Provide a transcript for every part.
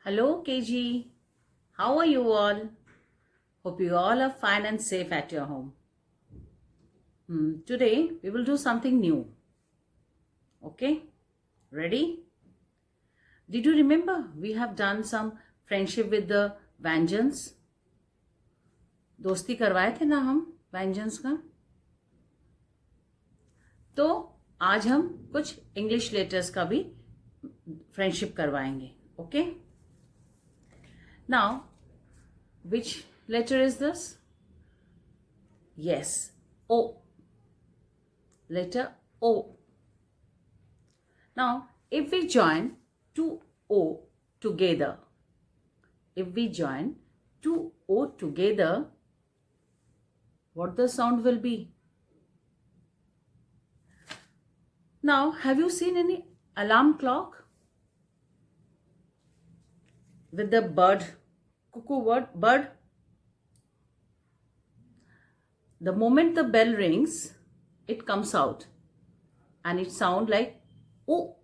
Hello KG, how are you all? Hope you all are fine and safe at your home. Today we will do something new. Okay, ready? Did you remember we have done some friendship with the व्यंजन्स? दोस्ती करवाए थे ना हम व्यंजन्स का? तो आज हम कुछ इंग्लिश लेटर्स का भी फ्रेंडशिप करवाएंगे. Okay? Now, which letter is this? Yes, O. Letter O. Now, if we join two O together, what the sound will be? Now, have you seen any alarm clock with the bird, cuckoo bird? The moment the bell rings, it comes out and it sounds like oh,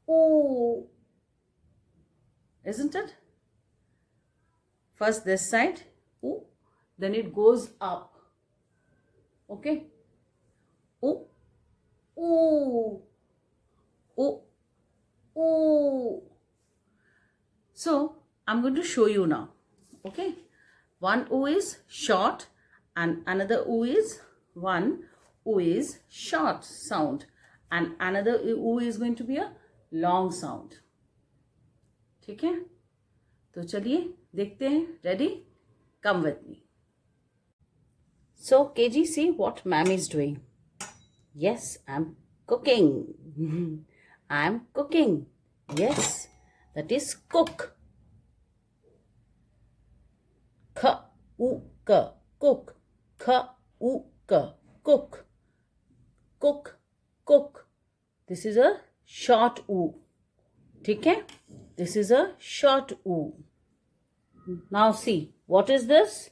oh, isn't it? First this side, oh, then it goes up. Okay? Oh, oh, oh, oh. So, I'm going to show you now. Okay? One O is short and another O is short sound and another O is going to be a long sound. ठीक है? तो चलिए देखते हैं. Ready? Come with me. So KG, see what ma'am is doing. Yes, I'm cooking. I'm cooking. Yes, that is cook. K-U-K, cook. K-U-K, cook. Cook, cook. This is a short U. ठीक है? This is a short U. Now see, what is this?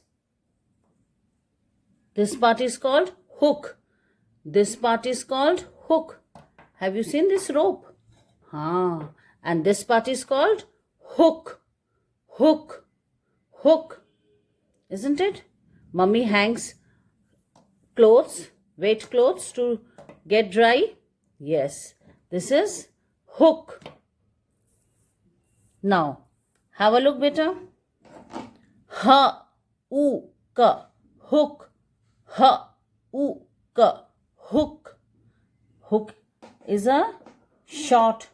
This part is called hook. This part is called hook. Have you seen this rope? And this part is called hook. Hook. Hook. Isn't it? Mummy hangs clothes, wet clothes to get dry. Yes, this is hook. Now, have a look, beta. Ha-u-ka, hook. Ha-u-ka, hook. Hook is a short,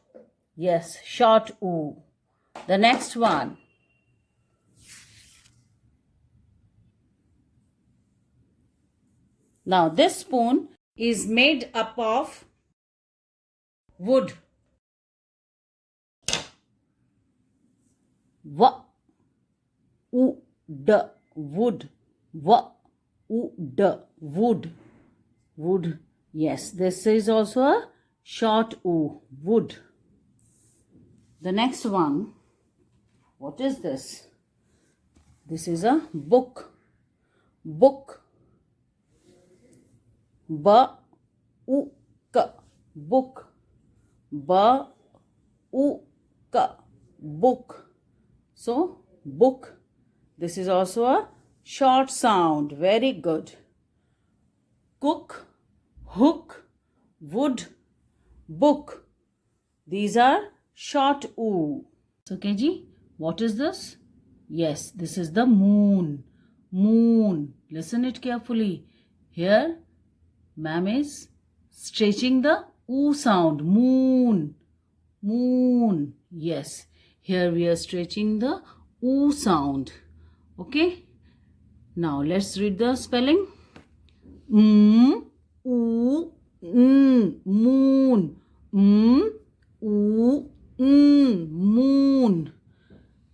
yes, short U. The next one. Now, this spoon is made up of wood. W-U-D, wood. W-U-D, wood. Wood. Yes, this is also a short U, wood. The next one, what is this? This is a book. Book. B-U-K, book. B-U-K, book. So, book. This is also a short sound. Very good. Cook, hook, wood, book. These are short U. So, KG, what is this? Yes, this is the moon. Moon. Listen it carefully. Here, ma'am is stretching the U sound. Moon. Moon. Yes. Here we are stretching the U sound. Okay. Now let's read the spelling. U, N, moon. U, N, moon.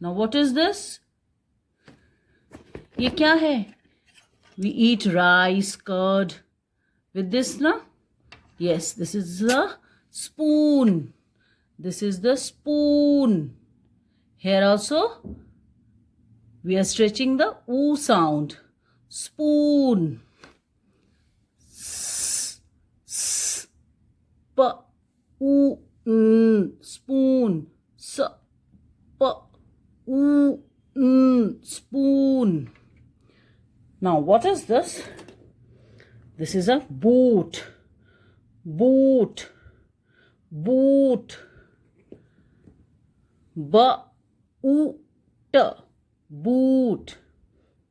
Now what is this? ये क्या है? We eat rice, curd. With this, na? Yes, this is the spoon. This is the spoon. Here also, we are stretching the U sound. Spoon. S, s, p, u, n, spoon. S, p, spoon. Now what is this? This is a boot. Boot. Boot. Boot.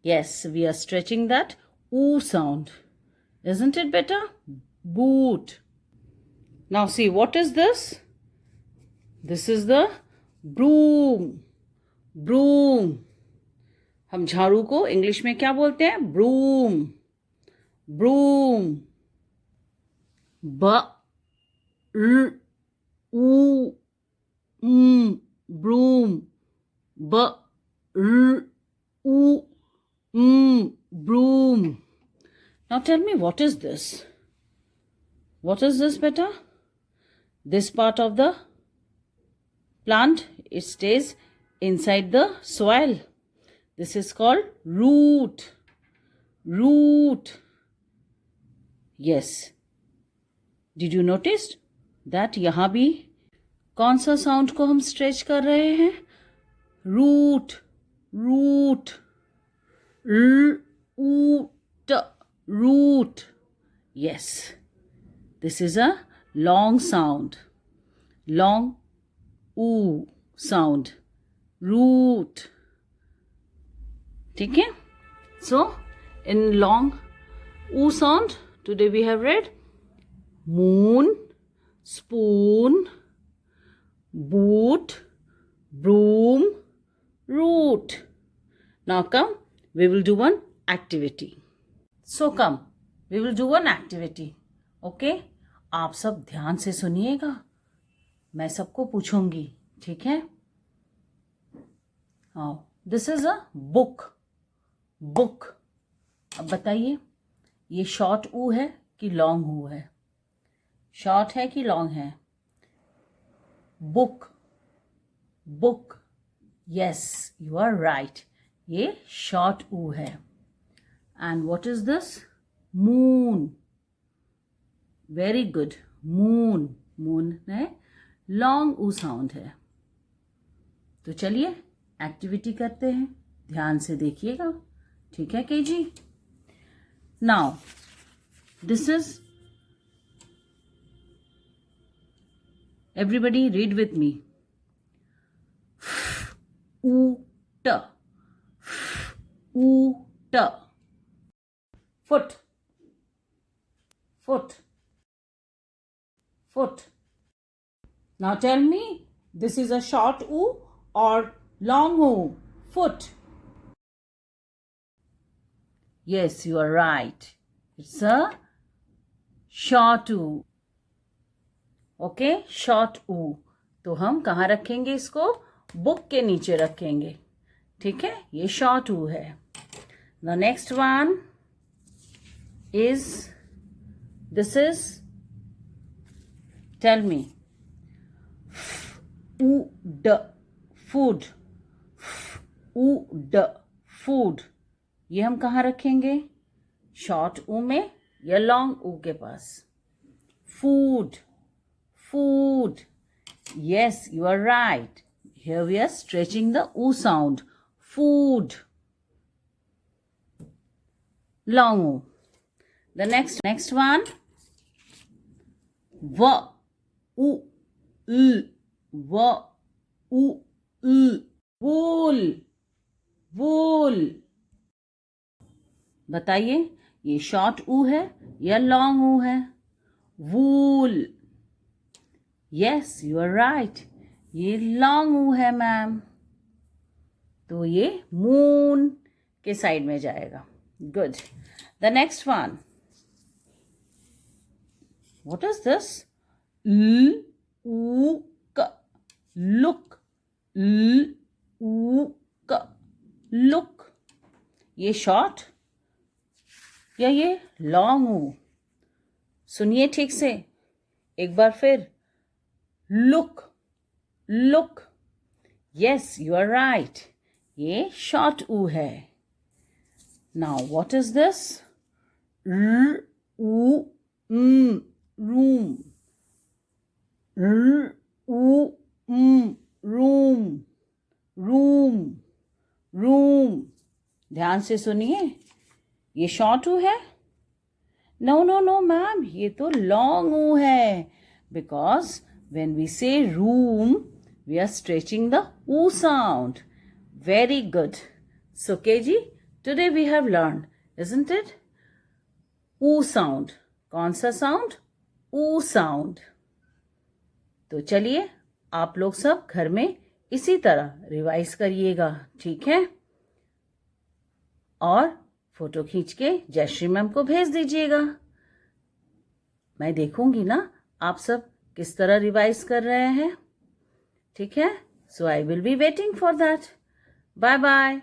Yes, we are stretching that oo sound. Isn't it better? Boot. Now see, what is this? This is the broom. Broom. हम झाड़ू को English में क्या बोलते हैं? Broom. Broom. Broom. Broom. Now tell me, what is this? What is this, beta? This part of the plant, it stays inside the soil. This is called root. Root. Yes. Did you notice that यहाँ भी कौन सा sound को हम stretch कर रहे हैं? Root. Root. Root. Yes. This is a long sound. Long oo sound. Root. ठीक है? So, in long oo sound, today we have read moon, spoon, boot, broom, root. Now come, we will do one activity. So come, we will do one activity. Okay? आप सब ध्यान से सुनिएगा. मैं सबको पूछूंगी. ठीक है? Now, this is a book. Book. अब बताइए, ये शॉर्ट ऊ है कि लॉन्ग ऊ है? शॉर्ट है कि लॉन्ग है? Book. Book. Yes, you are right. ये शॉर्ट ऊ है. And what is this? Moon. Very good. Moon. Moon है लॉन्ग ऊ साउंड है. तो चलिए एक्टिविटी करते हैं. ध्यान से देखिएगा. ठीक है KG? Now this is, everybody read with me. Oot. Oot. Foot. Foot. Foot. Now tell me, this is a short oo or long oo? Foot. Yes, you are right. It's a short oo. Okay, short ऊ. तो हम कहाँ रखेंगे इसको? Book के नीचे रखेंगे. ठीक है? ये शॉर्ट ऊ है. The next one is, this is, tell me, ड. फूड. ड. फूड. ये हम कहाँ रखेंगे? शॉर्ट ऊ में या लॉन्ग ऊ के पास? Food. Food. Yes, you are right. Here we are stretching the oo sound. Food. Long oo. The next one. V. U. L. V. U. L. Wool. Wool. बताइए, ये शॉर्ट ऊ है या long oo है? Wool. Yes, you are right. ये long oo है ma'am. तो ये moon के साइड में जाएगा. Good. The next one. What is this? ल ऊ क. लुक. ल ऊ क. लुक. ये शॉर्ट या ये लॉन्ग ऊ? सुनिए ठीक से एक बार फिर. Look. Look. Yes, you are right. ये short ऊ है. Now, what is this? R, U, room. R, U, room. Room. ध्यान से सुनिए, ये शॉर्ट ऊ है? नो नो नो मैम, ये तो लॉन्ग ऊ है, because when we say room, we are stretching the oo sound. Very good. So KG, today we have learned, isn't it? Oo sound. कौन सा sound? oo sound. तो चलिए आप लोग सब घर में इसी तरह रिवाइज करिएगा, ठीक है? और फोटो खींच के जयश्री मैम को भेज दीजिएगा। मैं देखूंगी ना आप सब किस तरह रिवाइज कर रहे हैं, ठीक है? So I will be waiting for that. Bye bye.